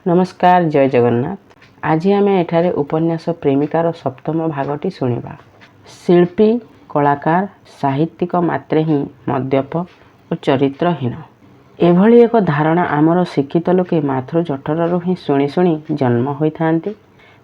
नमस्कार जय जगन्नाथ। आज आम एठारे उपन्यास प्रेमिकार सप्तम भागटी शुणा। शिल्पी कलाकार साहित्यिक मात्रे ही मद्यप और चरित्रहीन एभली एक धारणा आमर शिक्षित लोके मातृ जठरु ही शुणी शुणी जन्म होइथांती।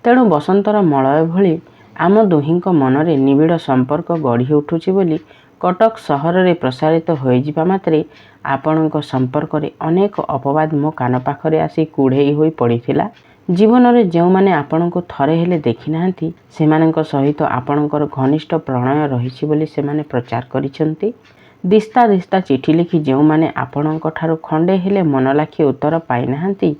तेणु बसंतर मलय भली आम दुहींक मनरे निबिड़ संपर्क गढ़ी उठुछि बोली कटक सहर रे प्रसारित हो जिबा मात्रे आपणक संपर्क रे अनेक अपवाद मो कान पाखरे आसी कुढ़ई होई पड़िथिला। जीवन रे जो माने आपणको थरे हेले देखि नाहंती सेमानक सहित आपणकर घनिष्ठ प्रणय रहिछि बोली सेमाने प्रचार करिसंती। दिस्ता दिस्ता चिठी लिखि जो माने आपणक ठारो खंडे हेले मन लाखि उत्तर पाइ नाहंती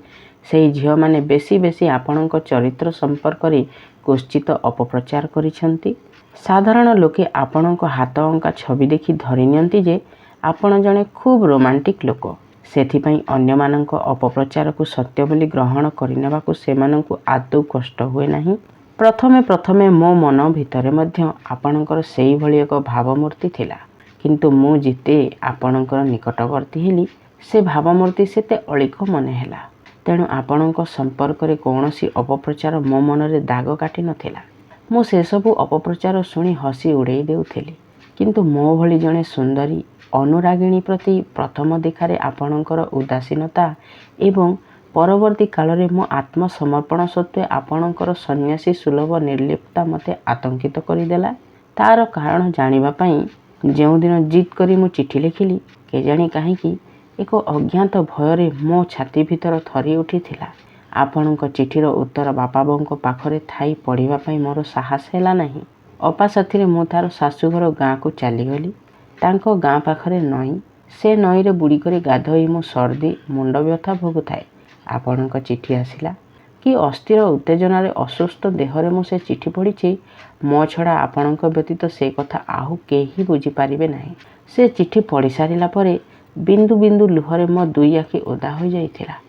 सेई झियो माने बेसी बेसी आपणक चरित्र संपर्क रे कुश्चित अपप्रचार करिसंती। साधारण लोके आपणक हाथ अंका छवि देखि धरि नियंती जे आपण जणे खूब रोमांटिक लोक। सेथिपई अन्य मानक अपप्रचार को सत्य बोली ग्रहण करिनेबाकु सेमानंकु आदौ कष्ट हुए नाही। प्रथमे प्रथमे मो मन भितरे मध्य आपणकर सेई भली एक भावमूर्ति थिला, किंतु मु जिते आपणकर निकटवर्ती हेली से भावमूर्ति सेते अलिक मने हेला। तेणु आपणक संपर्क रे कौनसी अपप्रचार मो मनरे दाग काटी नथिला। मु से सबु अपप्रचार शुणी हसी उड़ेई देउथिली, किंतु मो भली जणे सुंदरी अनुरागिणी प्रति प्रथम देखारे आपणकर उदासीनता एवं परवर्ती कालरे मो आत्मसमर्पण सत्वे आपणकर सन्यासी सुलभ निर्लिप्तता मते आतंकित करिदेला। तार कारण जानिबा पई जेउ दिन जिद करी मु चिठी लिखिली केजाणी काहीकि एक अज्ञात भयरे मो छाती भीतर थरी उठिथिला। आपणक चिठीर उत्तर बापा बोंको पाखरे थाई पढ़िबा पई मोर साहस हेला नाही। अपा साथीरे मु तार शाशुघर गाँ को चलीगली। तांको गाँ पाखरे नई, से नई रे बुड़ी करे गाधोई मो सर्दी मुंड व्यथा भोगुथाए। आपणक चिठी आसिला कि अस्थिर उत्तेजनारे असुस्थ देहरे मु से चिठी पढ़िछि। मो छड़ा आपणक व्यतीत से कथा आहु केही बुझी पारिबे नाही। से चिठी पढ़ी सारिला परे बिंदु बिंदु लुहरे मो दुई आखि ओदा हो जाइथिला।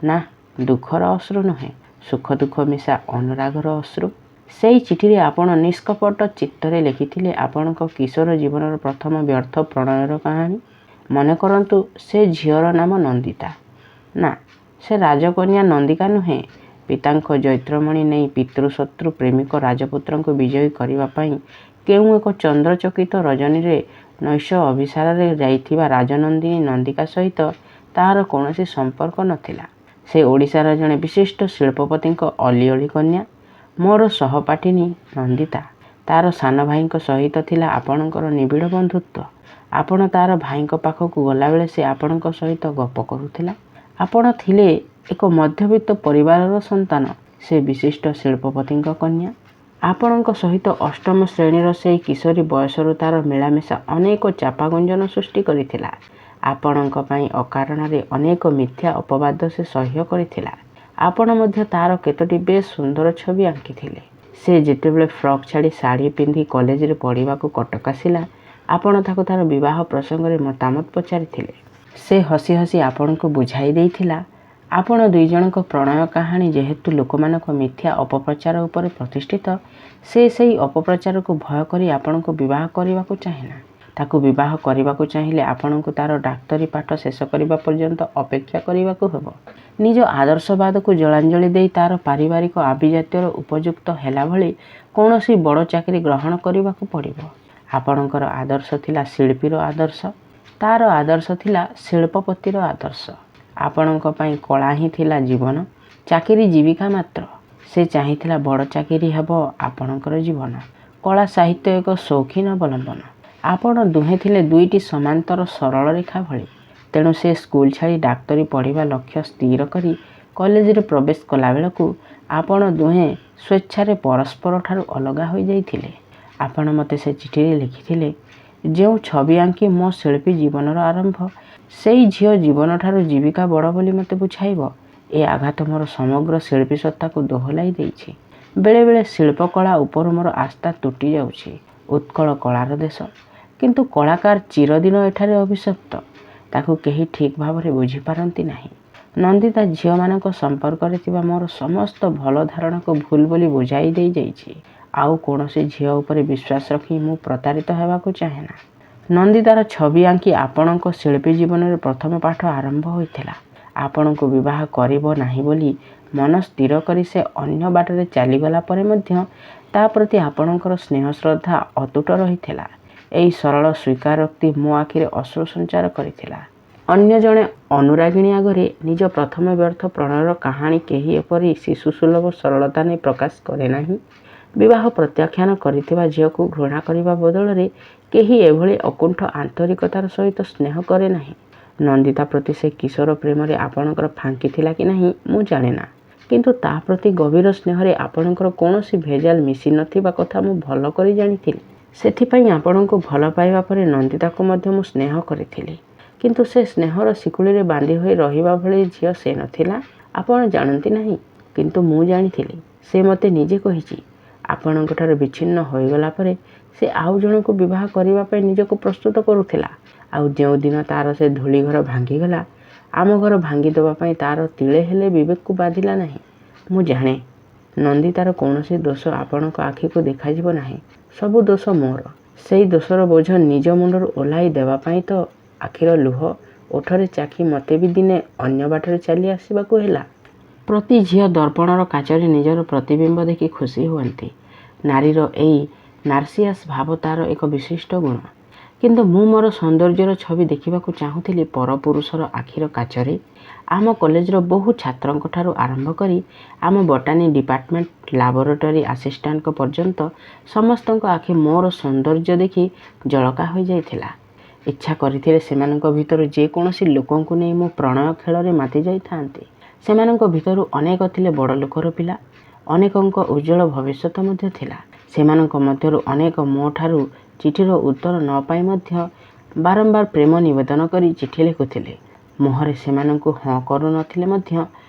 ना दुखर अश्रु नहे, सुख दुख मिशा अनुरागर अश्रु। सेई चिठी रे आपण निष्कपट चित्तरे लिखिथिले आपणक किशोर जीवनर प्रथम व्यर्थ प्रणयर कहानी। मने करंतु से झियर नाम नंदिता। ना से राजकन्या नंदिका नुहे। पितांक जैत्रमणि नहीं पितृशत्रु प्रेमिक राजपुत्र को विजयी करिबा पई केउ एक चंद्रचकित रजनी रे नैश अभिसार रे जाइथिबा राजनंदिनी नंदिका सहित तार कौनसी संपर्क नथिला। से ओडिशार जणे विशिष्ट शिल्पपतिंक अलिअली कन्या। मोर सहपाठिनी नंदिता तार सान भाईंक सहित थिला आपणकर निबिड़ बंधुत्व। आपण तार भाईंक पाखकु गला बेले से आपणक सहित गप करुथिला। आपण थिले एक मध्यवित्त परिवारर संतान, से विशिष्ट शिल्पपतिंक कन्या। आपणक सहित अष्टम श्रेणीर से किशोरी बयसरु तार मिलामिशा अनेक चापा गुंजन सृष्टि करिथिला। आपणक पई अकारणरे अनेक मिथ्या अपवाद से सह्य करिथिला। आपण मध्य तार केतोटी बेस सुंदर छवि आंकिथिले। से जेतेबेले फ्रॉक छाड़ी साड़ी पिंधि कॉलेज रे पढ़िबाकु कटक आसिला, आपण ताको तार विवाह प्रसंग रे मतामत पचारिथिले। से हसी हसी आपणको बुझाई देइथिला आपण दुई जनक प्रणय कहानी जेहेतु लोकमानक मिथ्या अपप्रचार उपरे प्रतिष्ठित, से सेई अपप्रचार को भय करी आपणको विवाह करिबाकु चाहेना। ताकु विवाह करिबाकु चाहिले आपणको तार डाक्तरी पाठ शेष करिबा पर्यंत अपेक्षा करिबाकु हबो। निज आदर्शवाद को जलांजलि देई तार पारिवारिक आभिजात्यर उपयुक्त हेला भली कौनसी बड़ चाकरी ग्रहण करिबाकु पड़िबो। आपणकर आदर्श थिला शिल्पीर आदर्श, तार आदर्श थिला शिल्पपतिर आदर्श। आपणक पई कला ही थिला जीवन, चाकरी जीविका मात्र। से चाहिथिला बड़ चाकरी हेबो आपणकर जीवन, कला साहित्य एक शौखीन अवलंबन। आपण दुहे थिले दुईटी समांतर सरल रेखा भली। तेणु से स्कूल छाड़ी डाक्तरी पढ़िबा लक्ष्य स्थिर करी कॉलेज रे प्रवेश कला बेलकु आपण दुहे स्वेच्छारे परस्पर ठारू अलगा हो जाइथिले। आपण मते से चिठी रे लिखिथिले जेउ छवि आंकी मो शिल्पी जीवनर आरंभ, सेई झियो जीवन ठारू जीविका बड़ बोली मते बुझाइबो। ए आघात मोर समग्र शिल्पी सत्ता को दोहलाई देइछि। बेले बेले शिल्पकला उपर मोर आस्था तुटी जाउछि। उत्कल कलार देश, किंतु कलाकार चिरदिन एठारे अभिशप्त, ताकू केही ठीक भावरे बुझी पारंती नाही। नंदिता झियो मानक संपर्क रे थिबा मोर समस्त भल धारणा को भूल बोली बुझाई देई जाइछि। आउ कोनोसी झियो उपरे विश्वास रखी मु प्रतारित हेबाकु चाहेना। नंदितार छवि आंकी आपणक शिल्पी जीवन रे प्रथम पाठ आरंभ होइथिला। ଆପଣଙ୍କୁ ବିବାହ କରିବ ନାହିଁ ବୋଲି ମନ ସ୍ଥିର କରି ସେ ଅନ୍ୟ ବାଟରେ ଚାଲିଗଲା ପରେ ମଧ୍ୟ ତା ପ୍ରତି ଆପଣଙ୍କର ସ୍ନେହ ଶ୍ରଦ୍ଧା ଅତୁଟ ରହିଥିଲା। ଏହି ସରଳ ସ୍ୱୀକାରୋକ୍ତି ମୋ ଆଖିରେ ଅଶ୍ରୁ ସଞ୍ଚାର କରିଥିଲା। ଅନ୍ୟ ଜଣେ ଅନୁରାଗିଣୀ ଆଗରେ ନିଜ ପ୍ରଥମ ବ୍ୟର୍ଥ ପ୍ରଣୟର କାହାଣୀ କେହି ଏପରି ଶିଶୁସୁଲଭ ସରଳତା ନେଇ ପ୍ରକାଶ କରେ ନାହିଁ। ବିବାହ ପ୍ରତ୍ୟାଖ୍ୟାନ କରିଥିବା ଝିଅକୁ ଘୃଣା କରିବା ବଦଳରେ କେହି ଏଭଳି ଅକୁଣ୍ଠ ଆନ୍ତରିକତାର ସହିତ ସ୍ନେହ କରେ ନାହିଁ। ନନ୍ଦିତା ପ୍ରତି ସେ କିଶୋର ପ୍ରେମରେ ଆପଣଙ୍କର ଫାଙ୍କି ଥିଲା କି ନାହିଁ ମୁଁ ଜାଣେନା, କିନ୍ତୁ ତା ପ୍ରତି ଗଭୀର ସ୍ନେହରେ ଆପଣଙ୍କର କୌଣସି ଭେଜାଲ ମିଶି ନଥିବା କଥା ମୁଁ ଭଲ କରି ଜାଣିଥିଲି। ସେଥିପାଇଁ ଆପଣଙ୍କୁ ଭଲ ପାଇବା ପରେ ନନ୍ଦିତାକୁ ମଧ୍ୟ ମୁଁ ସ୍ନେହ କରିଥିଲି। କିନ୍ତୁ ସେ ସ୍ନେହର ଶିକୁଳିରେ ବାନ୍ଧି ହୋଇ ରହିବା ଭଳି ଝିଅ ସେ ନଥିଲା। ଆପଣ ଜାଣନ୍ତି ନାହିଁ, କିନ୍ତୁ ମୁଁ ଜାଣିଥିଲି। ସେ ମୋତେ ନିଜେ କହିଛି, ଆପଣଙ୍କଠାରୁ ବିଚ୍ଛିନ୍ନ ହୋଇଗଲା ପରେ ସେ ଆଉ ଜଣଙ୍କୁ ବିବାହ କରିବା ପାଇଁ ନିଜକୁ ପ୍ରସ୍ତୁତ କରୁଥିଲା। ଆଉ ଯେଉଁଦିନ ତା'ର ସେ ଧୂଳି ଘର ଭାଙ୍ଗିଗଲା, ଆମ ଘର ଭାଙ୍ଗିଦେବା ପାଇଁ ତା'ର ତିଳେ ହେଲେ ବିବେକକୁ ବାଧିଲା ନାହିଁ। ମୁଁ ଜାଣେ ନନ୍ଦିତାର କୌଣସି ଦୋଷ ଆପଣଙ୍କ ଆଖିକୁ ଦେଖାଯିବ ନାହିଁ। ସବୁ ଦୋଷ ମୋର। ସେଇ ଦୋଷର ବୋଝ ନିଜ ମୁଣ୍ଡରୁ ଓହ୍ଲାଇ ଦେବା ପାଇଁ ତ ଆଖିର ଲୁହ ଓଠରେ ଚାଖି ମୋତେ ବି ଦିନେ ଅନ୍ୟ ବାଟରେ ଚାଲି ଆସିବାକୁ ହେଲା। ପ୍ରତି ଝିଅ ଦର୍ପଣର କାଚରେ ନିଜର ପ୍ରତିବିମ୍ବ ଦେଖି ଖୁସି ହୁଅନ୍ତି। ନାରୀର ଏଇ ନାର୍ସିଆସ୍ ଭାବ ତା'ର ଏକ ବିଶିଷ୍ଟ ଗୁଣ। କିନ୍ତୁ ମୁଁ ମୋର ସୌନ୍ଦର୍ଯ୍ୟର ଛବି ଦେଖିବାକୁ ଚାହୁଁଥିଲି ପରପୁରୁଷର ଆଖିର କାଚରେ। ଆମ କଲେଜର ବହୁ ଛାତ୍ରଙ୍କଠାରୁ ଆରମ୍ଭ କରି ଆମ ବଟାନି ଡିପାର୍ଟମେଣ୍ଟ ଲାବୋରେଟୋରୀ ଆସିଷ୍ଟାଣ୍ଟଙ୍କ ପର୍ଯ୍ୟନ୍ତ ସମସ୍ତଙ୍କ ଆଖି ମୋର ସୌନ୍ଦର୍ଯ୍ୟ ଦେଖି ଜଳକା ହୋଇଯାଇଥିଲା। ଇଚ୍ଛା କରିଥିଲେ ସେମାନଙ୍କ ଭିତରୁ ଯେକୌଣସି ଲୋକଙ୍କୁ ନେଇ ମୁଁ ପ୍ରଣୟ ଖେଳରେ ମାତି ଯାଇଥାନ୍ତି। ସେମାନଙ୍କ ଭିତରୁ ଅନେକ ଥିଲେ ବଡ଼ ଲୋକର ପିଲା, ଅନେକଙ୍କ ଉଜ୍ଜ୍ୱଳ ଭବିଷ୍ୟତ ମଧ୍ୟ ଥିଲା। ସେମାନଙ୍କ ମଧ୍ୟରୁ ଅନେକ ମୋ ଠାରୁ ଚିଠିର ଉତ୍ତର ନ ପାଇ ମଧ୍ୟ ବାରମ୍ବାର ପ୍ରେମ ନିବେଦନ କରି ଚିଠି ଲେଖୁଥିଲେ। ମୁହଁରେ ସେମାନଙ୍କୁ ହଁ କରୁନଥିଲେ ମଧ୍ୟ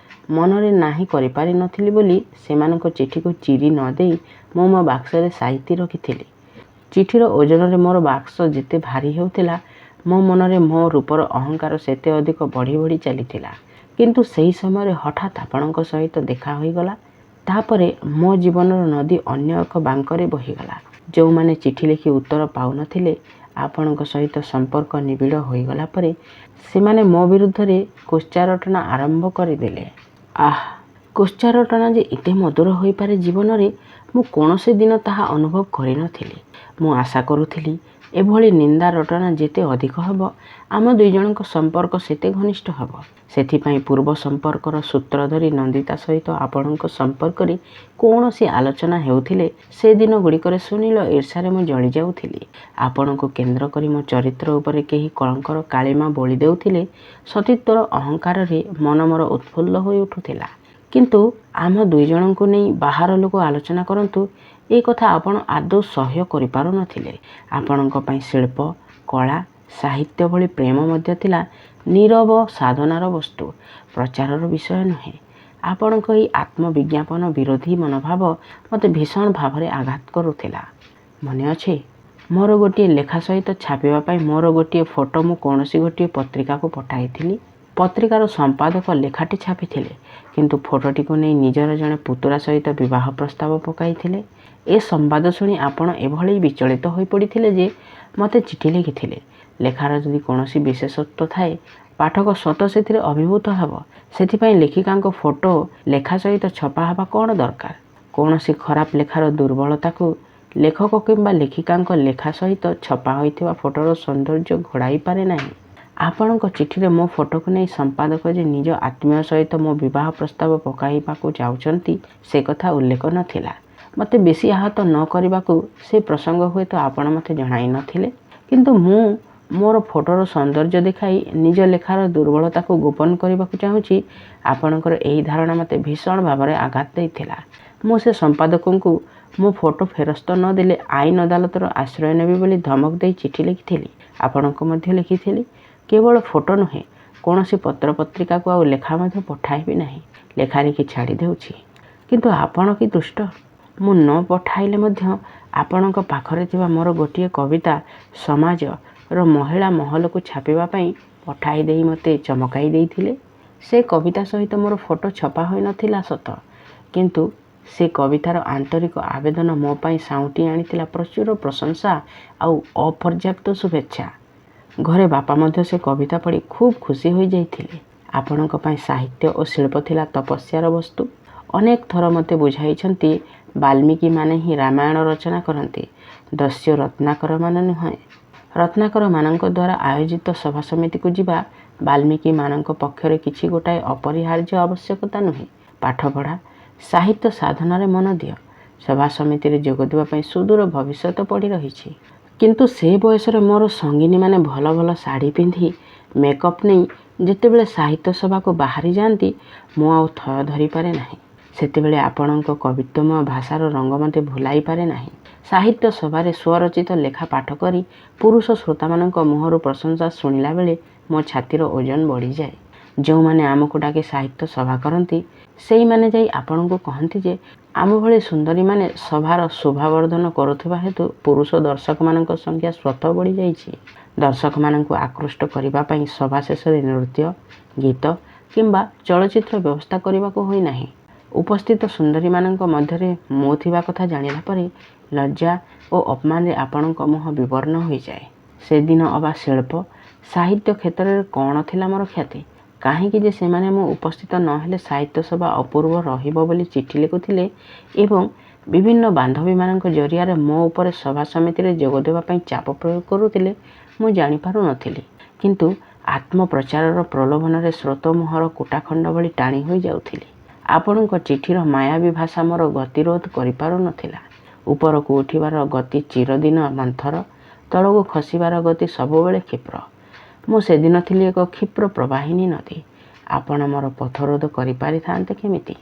ମନରେ ନାହିଁ କରିପାରିନଥିଲି ବୋଲି ସେମାନଙ୍କ ଚିଠିକୁ ଚିରି ନ ଦେଇ ମୁଁ ମୋ ବାକ୍ସରେ ସାଇତି ରଖିଥିଲି। ଚିଠିର ଓଜନରେ ମୋର ବାକ୍ସ ଯେତେ ଭାରୀ ହେଉଥିଲା, ମୋ ମନରେ ମୋ ରୂପର ଅହଙ୍କାର ସେତେ ଅଧିକ ବଢ଼ି ବଢ଼ି ଚାଲିଥିଲା। କିନ୍ତୁ ସେହି ସମୟରେ ହଠାତ୍ ଆପଣଙ୍କ ସହିତ ଦେଖା ହୋଇଗଲା। ତାପରେ ମୋ ଜୀବନର ନଦୀ ଅନ୍ୟ ଏକ ବାଙ୍କରେ ବହିଗଲା। ଯେଉଁମାନେ ଚିଠି ଲେଖି ଉତ୍ତର ପାଉନଥିଲେ, ଆପଣଙ୍କ ସହିତ ସମ୍ପର୍କ ନିବିଡ଼ ହୋଇଗଲା ପରେ ସେମାନେ ମୋ ବିରୁଦ୍ଧରେ କୁତ୍ସାରଟନା ଆରମ୍ଭ କରିଦେଲେ। ଆଃ, କୁତ୍ସାରଟନା ଯେ ଏତେ ମଧୁର ହୋଇପାରେ ଜୀବନରେ ମୁଁ କୌଣସି ଦିନ ତାହା ଅନୁଭବ କରିନଥିଲି। ମୁଁ ଆଶା କରୁଥିଲି ଏଭଳି ନିନ୍ଦା ରଟନା ଯେତେ ଅଧିକ ହେବ, ଆମ ଦୁଇଜଣଙ୍କ ସମ୍ପର୍କ ସେତେ ଘନିଷ୍ଠ ହେବ। ସେଥିପାଇଁ ପୂର୍ବ ସମ୍ପର୍କର ସୂତ୍ର ଧରି ନନ୍ଦିତା ସହିତ ଆପଣଙ୍କ ସମ୍ପର୍କରେ କୌଣସି ଆଲୋଚନା ହେଉଥିଲେ ସେ ଦିନଗୁଡ଼ିକରେ ସୁନୀଳ ଈର୍ଷାରେ ମୁଁ ଜଳିଯାଉଥିଲି। ଆପଣଙ୍କୁ କେନ୍ଦ୍ର କରି ମୋ ଚରିତ୍ର ଉପରେ କେହି କଳଙ୍କର କାଳିମା ବୋଳି ଦେଉଥିଲେ। ସତୀତ୍ୱର ଅହଙ୍କାରରେ ମନ ମୋର ଉତ୍ଫୁଲ୍ଲ ହୋଇ ଉଠୁଥିଲା। କିନ୍ତୁ ଆମ ଦୁଇଜଣଙ୍କୁ ନେଇ ବାହାର ଲୋକ ଆଲୋଚନା କରନ୍ତୁ, ଏ କଥା ଆପଣ ଆଦୌ ସହ୍ୟ କରିପାରୁନଥିଲେ। ଆପଣଙ୍କ ପାଇଁ ଶିଳ୍ପ, କଳା, ସାହିତ୍ୟ ଭଳି ପ୍ରେମ ମଧ୍ୟ ଥିଲା ନୀରବ ସାଧନାର ବସ୍ତୁ, ପ୍ରଚାରର ବିଷୟ ନୁହେଁ। ଆପଣଙ୍କ ଏହି ଆତ୍ମବିଜ୍ଞାପନ ବିରୋଧୀ ମନୋଭାବ ମୋତେ ଭୀଷଣ ଭାବରେ ଆଘାତ କରୁଥିଲା। ମନେ ଅଛି, ମୋର ଗୋଟିଏ ଲେଖା ସହିତ ଛାପିବା ପାଇଁ ମୋର ଗୋଟିଏ ଫଟୋ ମୁଁ କୌଣସି ଗୋଟିଏ ପତ୍ରିକାକୁ ପଠାଇଥିଲି। ପତ୍ରିକାର ସମ୍ପାଦକ ଲେଖାଟି ଛାପିଥିଲେ, କିନ୍ତୁ ଫଟୋଟିକୁ ନେଇ ନିଜର ଜଣେ ପୁତୁରା ସହିତ ବିବାହ ପ୍ରସ୍ତାବ ପକାଇଥିଲେ। ଏ ସମ୍ବାଦ ଶୁଣି ଆପଣ ଏଭଳି ବିଚଳିତ ହୋଇପଡ଼ିଥିଲେ ଯେ ମୋତେ ଚିଠି ଲେଖିଥିଲେ। ଲେଖାର ଯଦି କୌଣସି ବିଶେଷତ୍ୱ ଥାଏ, ପାଠକ ସତ ସେଥିରେ ଅଭିଭୂତ ହେବ। ସେଥିପାଇଁ ଲେଖିକାଙ୍କ ଫଟୋ ଲେଖା ସହିତ ଛପା ହେବା କ'ଣ ଦରକାର? କୌଣସି ଖରାପ ଲେଖାର ଦୁର୍ବଳତାକୁ ଲେଖକ କିମ୍ବା ଲେଖିକାଙ୍କ ଲେଖା ସହିତ ଛପା ହୋଇଥିବା ଫଟୋର ସୌନ୍ଦର୍ଯ୍ୟ ଘୋଡ଼ାଇ ପାରେ ନାହିଁ। ଆପଣଙ୍କ ଚିଠିରେ ମୋ ଫଟୋକୁ ନେଇ ସମ୍ପାଦକ ଯେ ନିଜ ଆତ୍ମୀୟ ସହିତ ମୋ ବିବାହ ପ୍ରସ୍ତାବ ପକାଇବାକୁ ଯାଉଛନ୍ତି, ସେ କଥା ଉଲ୍ଲେଖ ନଥିଲା। ମୋତେ ବେଶୀ ଆହତ ନ କରିବାକୁ ସେ ପ୍ରସଙ୍ଗ ହୁଏତ ଆପଣ ମୋତେ ଜଣାଇ ନଥିଲେ। କିନ୍ତୁ ମୁଁ ମୋର ଫଟୋର ସୌନ୍ଦର୍ଯ୍ୟ ଦେଖାଇ ନିଜ ଲେଖାର ଦୁର୍ବଳତାକୁ ଗୋପନ କରିବାକୁ ଚାହୁଁଛି, ଆପଣଙ୍କର ଏହି ଧାରଣା ମୋତେ ଭୀଷଣ ଭାବରେ ଆଘାତ ଦେଇଥିଲା। ମୁଁ ସେ ସମ୍ପାଦକଙ୍କୁ ମୋ ଫଟୋ ଫେରସ୍ତ ନ ଦେଲେ ଆଇନ ଅଦାଲତର ଆଶ୍ରୟ ନେବି ବୋଲି ଧମକ ଦେଇ ଚିଠି ଲେଖିଥିଲି। ଆପଣଙ୍କୁ ମଧ୍ୟ ଲେଖିଥିଲି। କେବଳ ଫଟୋ ନୁହେଁ, କୌଣସି ପତ୍ରପତ୍ରିକାକୁ ଆଉ ଲେଖା ମଧ୍ୟ ପଠାଇବି ନାହିଁ। ଲେଖା ଲେଖି ଛାଡ଼ି ଦେଉଛି। କିନ୍ତୁ ଆପଣ କି ଦୁଷ୍ଟ! ମୁଁ ନ ପଠାଇଲେ ମଧ୍ୟ ଆପଣଙ୍କ ପାଖରେ ଥିବା ମୋର ଗୋଟିଏ କବିତା ସମାଜର ମହିଳା ମହଲକୁ ଛାପିବା ପାଇଁ ପଠାଇ ଦେଇ ମୋତେ ଚମକାଇ ଦେଇଥିଲେ। ସେ କବିତା ସହିତ ମୋର ଫଟୋ ଛପା ହୋଇନଥିଲା ସତ, କିନ୍ତୁ ସେ କବିତାର ଆନ୍ତରିକ ଆବେଦନ ମୋ ପାଇଁ ସାଉଁଟି ଆଣିଥିଲା ପ୍ରଚୁର ପ୍ରଶଂସା ଆଉ ଅପର୍ଯ୍ୟାପ୍ତ ଶୁଭେଚ୍ଛା। ଘରେ ବାପା ମଧ୍ୟ ସେ କବିତା ପଢ଼ି ଖୁବ୍ ଖୁସି ହୋଇଯାଇଥିଲେ। ଆପଣଙ୍କ ପାଇଁ ସାହିତ୍ୟ ଓ ଶିଳ୍ପ ଥିଲା ତପସ୍ୟାର ବସ୍ତୁ। ଅନେକ ଥର ମୋତେ ବୁଝାଇଛନ୍ତି ବାଲ୍ମୀକିମାନେ ହିଁ ରାମାୟଣ ରଚନା କରନ୍ତି, ଦସ୍ୟୁ ରତ୍ନାକରମାନେ ନୁହେଁ। ରତ୍ନାକରମାନଙ୍କ ଦ୍ୱାରା ଆୟୋଜିତ ସଭା ସମିତିକୁ ଯିବା ବାଲ୍ମୀକିମାନଙ୍କ ପକ୍ଷରେ କିଛି ଗୋଟାଏ ଅପରିହାର୍ଯ୍ୟ ଆବଶ୍ୟକତା ନୁହେଁ। ପାଠପଢ଼ା, ସାହିତ୍ୟ ସାଧନାରେ ମନ ଦିଅ। ସଭା ସମିତିରେ ଯୋଗ ଦେବା ପାଇଁ ସୁଦୂର ଭବିଷ୍ୟତ ପଡ଼ି ରହିଛି। କିନ୍ତୁ ସେ ବୟସରେ ମୋର ସଙ୍ଗିନୀମାନେ ଭଲ ଭଲ ଶାଢ଼ୀ ପିନ୍ଧି ମେକଅପ୍ ନେଇ ଯେତେବେଳେ ସାହିତ୍ୟ ସଭାକୁ ବାହାରି ଯାଆନ୍ତି, ମୁଁ ଆଉ ଥୟ ଧରିପାରେ ନାହିଁ। ସେତେବେଳେ ଆପଣଙ୍କ କବିତ୍ୱମୟ ଭାଷାର ରଙ୍ଗ ମୋତେ ଭୁଲାଇ ପାରେ ନାହିଁ। ସାହିତ୍ୟ ସଭାରେ ସ୍ୱରଚିତ ଲେଖା ପାଠ କରି ପୁରୁଷ ଶ୍ରୋତାମାନଙ୍କ ମୁହଁରୁ ପ୍ରଶଂସା ଶୁଣିଲା ବେଳେ ମୋ ଛାତିର ଓଜନ ବଢ଼ିଯାଏ। ଯେଉଁମାନେ ଆମକୁ ଡାକି ସାହିତ୍ୟ ସଭା କରନ୍ତି, ସେଇମାନେ ଯାଇ ଆପଣଙ୍କୁ କହନ୍ତି ଯେ ଆମ ଭଳି ସୁନ୍ଦରୀମାନେ ସଭାର ଶୋଭାବର୍ଦ୍ଧନ କରୁଥିବା ହେତୁ ପୁରୁଷ ଦର୍ଶକମାନଙ୍କ ସଂଖ୍ୟା ସ୍ୱତଃ ବଢ଼ିଯାଇଛି। ଦର୍ଶକମାନଙ୍କୁ ଆକୃଷ୍ଟ କରିବା ପାଇଁ ସଭା ଶେଷରେ ନୃତ୍ୟ, ଗୀତ କିମ୍ବା ଚଳଚ୍ଚିତ୍ର ବ୍ୟବସ୍ଥା କରିବାକୁ ହୋଇନାହିଁ। ଉପସ୍ଥିତ ସୁନ୍ଦରୀମାନଙ୍କ ମଧ୍ୟରେ ମୁଁ ଥିବା କଥା ଜାଣିଲା ପରେ ଲଜ୍ଜା ଓ ଅପମାନରେ ଆପଣଙ୍କ ମୁହଁ ବିବର୍ଣ୍ଣ ହୋଇଯାଏ। ସେଦିନ ଅବା ଶିଳ୍ପ, ସାହିତ୍ୟ କ୍ଷେତ୍ରରେ କ'ଣ ଥିଲା ମୋର ଖ୍ୟାତି? କାହିଁକି ଯେ ସେମାନେ ମୁଁ ଉପସ୍ଥିତ ନ ହେଲେ ସାହିତ୍ୟ ସଭା ଅପୂର୍ବ ରହିବ ବୋଲି ଚିଠି ଲେଖୁଥିଲେ ଏବଂ ବିଭିନ୍ନ ବାନ୍ଧବୀମାନଙ୍କ ଜରିଆରେ ମୋ ଉପରେ ସଭା ସମିତିରେ ଯୋଗ ଦେବା ପାଇଁ ଚାପ ପ୍ରୟୋଗ କରୁଥିଲେ, ମୁଁ ଜାଣିପାରୁନଥିଲି। କିନ୍ତୁ ଆତ୍ମପ୍ରଚାରର ପ୍ରଲୋଭନରେ ସ୍ରୋତମୁହଁର କୁଟାଖଣ୍ଡ ଭଳି ଟାଣି ହୋଇଯାଉଥିଲି। ଆପଣଙ୍କ ଚିଠିର ମାୟାବୀ ଭାଷା ମୋର ଗତିରୋଧ କରିପାରୁନଥିଲା। ଉପରକୁ ଉଠିବାର ଗତି ଚିରଦିନ ମନ୍ଥର, ତଳକୁ ଖସିବାର ଗତି ସବୁବେଳେ କ୍ଷିପ୍ର। ମୁଁ ସେଦିନ ଥିଲି ଏକ କ୍ଷିପ୍ର ପ୍ରବାହିନୀ ନଦୀ। ଆପଣ ମୋର ପଥରୋଧ କରିପାରିଥାନ୍ତେ କେମିତି?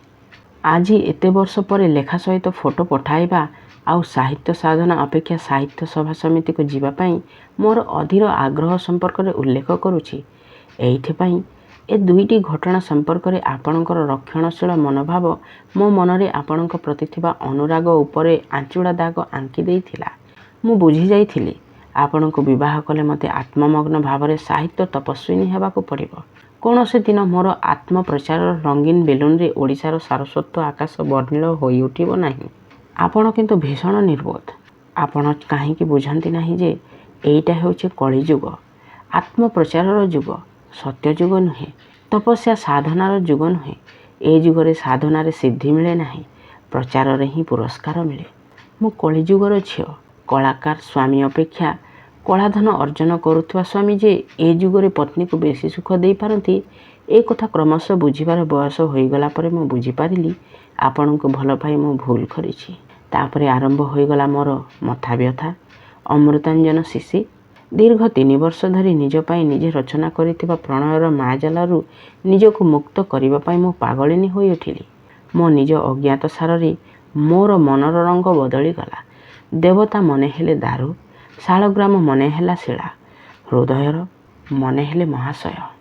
ଆଜି ଏତେ ବର୍ଷ ପରେ ଲେଖା ସହିତ ଫଟୋ ପଠାଇବା ଆଉ ସାହିତ୍ୟ ସାଧନା ଅପେକ୍ଷା ସାହିତ୍ୟ ସଭା ସମିତିକୁ ଯିବା ପାଇଁ ମୋର ଅଧୀର ଆଗ୍ରହ ସମ୍ପର୍କରେ ଉଲ୍ଲେଖ କରୁଛି। ଏଇଥିପାଇଁ ଏ ଦୁଇଟି ଘଟଣା ସମ୍ପର୍କରେ ଆପଣଙ୍କର ରକ୍ଷଣଶୀଳ ମନୋଭାବ ମୋ ମନରେ ଆପଣଙ୍କ ପ୍ରତି ଥିବା ଅନୁରାଗ ଉପରେ ଆଞ୍ଚୁଡ଼ା ଦାଗ ଆଙ୍କି ଦେଇଥିଲା। ମୁଁ ବୁଝିଯାଇଥିଲି ଆପଣଙ୍କୁ ବିବାହ କଲେ ମୋତେ ଆତ୍ମମଗ୍ନ ଭାବରେ ସାହିତ୍ୟ ତପସ୍ୱିନୀ ହେବାକୁ ପଡ଼ିବ। କୌଣସି ଦିନ ମୋର ଆତ୍ମପ୍ରଚାରର ରଙ୍ଗୀନ ବେଲୁନରେ ଓଡ଼ିଶାର ସାରସ୍ୱତ ଆକାଶ ବର୍ଣ୍ଣିଳ ହୋଇଉଠିବ ନାହିଁ। ଆପଣ କିନ୍ତୁ ଭୀଷଣ ନିର୍ବୋଧ। ଆପଣ କାହିଁକି ବୁଝନ୍ତି ନାହିଁ ଯେ ଏଇଟା ହେଉଛି କଳିଯୁଗ, ଆତ୍ମପ୍ରଚାରର ଯୁଗ, ସତ୍ୟଯୁଗ ନୁହେଁ, ତପସ୍ୟା ସାଧନାର ଯୁଗ ନୁହେଁ। ଏ ଯୁଗରେ ସାଧନାରେ ସିଦ୍ଧି ମିଳେ ନାହିଁ, ପ୍ରଚାରରେ ହିଁ ପୁରସ୍କାର ମିଳେ। ମୁଁ କଳିଯୁଗର ଝିଅ। କଳାକାର ସ୍ୱାମୀ ଅପେକ୍ଷା କଳାଧନ ଅର୍ଜନ କରୁଥିବା ସ୍ୱାମୀ ଯେ ଏ ଯୁଗରେ ପତ୍ନୀକୁ ବେଶୀ ସୁଖ ଦେଇପାରନ୍ତି, ଏ କଥା କ୍ରମଶଃ ବୁଝିବାର ବୟସ ହୋଇଗଲା ପରେ ମୁଁ ବୁଝିପାରିଲି ଆପଣଙ୍କୁ ଭଲ ପାଇ ମୁଁ ଭୁଲ କରିଛି। ତାପରେ ଆରମ୍ଭ ହୋଇଗଲା ମୋର ମଥା ବ୍ୟଥା, ଅମୃତାଞ୍ଜନ ଶିଶି। ଦୀର୍ଘ 3 ବର୍ଷ ଧରି ନିଜ ପାଇଁ ନିଜେ ରଚନା କରିଥିବା ପ୍ରଣୟର ମାୟାଜାଲରୁ ନିଜକୁ ମୁକ୍ତ କରିବା ପାଇଁ ମୁଁ ପାଗଳିନୀ ହୋଇଉଠିଲି। ମୋ ନିଜ ଅଜ୍ଞାତସାରରେ ମୋର ମନର ରଙ୍ଗ ବଦଳିଗଲା। ଦେବତା ମନେ ହେଲେ ଦାରୁ, ଶାଳଗ୍ରାମ ମନେ ହେଲା ଶିଳା, ହୃଦୟର ମନେ ହେଲେ ମହାଶୟ।